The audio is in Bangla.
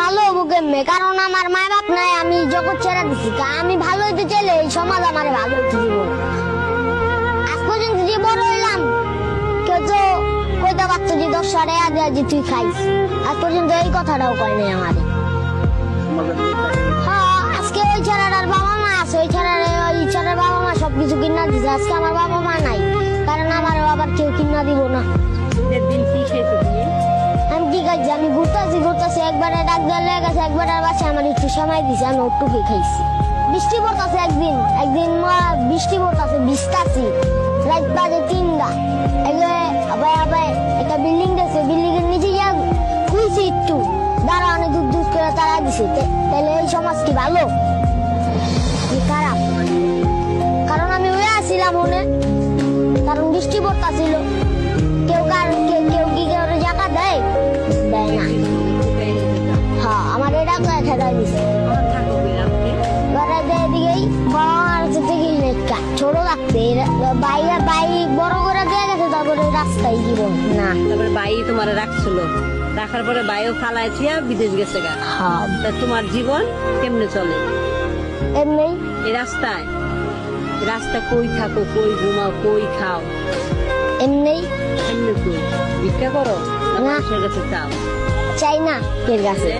ভালো হবো কেমনে? কারণ আমার মা বাপ নাই, আমি জগৎ ছেড়ে দিচ্ছি। আমি ভালো হইতে চাইলে এই সমাজ আমার ভালো হইতে দিব না। আজ পর্যন্ত যে বড় হইলাম, কেউ তো কইতে পারতো যে 10 সাড়ে আজি তুই খাইস। আজ পর্যন্ত এই কথাটাও কয় নাই আমারে। হ্যাঁ, আজকে ওই ছেলেটার বাবা মা আছে, ওই ছেলের বাবা মা সবকিছু কিনা দিছে। আজকে আমার বাবা মা নাই, কারণ আমার আবার কেউ কিনা দিব না। দিন কি খেয়েছো তুমি? আমি ঠিক আছে, আমি ঘুরতেছি একবারে ডাক দেওয়া লেগে গেছে, একবারে বাসে আমার একটু সময় দিছে, আমি ওটুকুই খাইছি। বৃষ্টি পড়তেছে একদিন বৃষ্টি পড়তেছে, ভিজতাছি। রাত বাজে 3টা, আবার একটা বিল্ডিং দেখছে, বিল্ডিং এর নিচে গিয়ে খুঁজছি একটু, দাঁড়ানো দুধ করে তারা দিছে। তাহলে এই সমাজ কি ভালো কি খারাপ? কারণ আমি হয়ে আসছিলাম মনে, কারণ বৃষ্টি পড়তেছিল। কেউ কি জায়গা দেয় না। হ্যাঁ, আমার এটা ঠেকা দিছে। এদিকেই ছোট থাকতে বাইক বড় করে দিয়ে গেছে, তারপরে রাস্তায় জীবন না। তারপরে বাই তোমার রাখছিল, রাখার পরে বাইও ফালাই থিয়া বিদেশ গেছে গা। হ্যাঁ, তা তোমার জীবন কেমনে চলে এমনি এই রাস্তায়? রাস্তা কই থাকো, কই ঘুমাও, কই খাও? এমনি এমনি কই ভিক্ষা করো না না। মানুষের কাছে চাও? চাই না এর কাছে।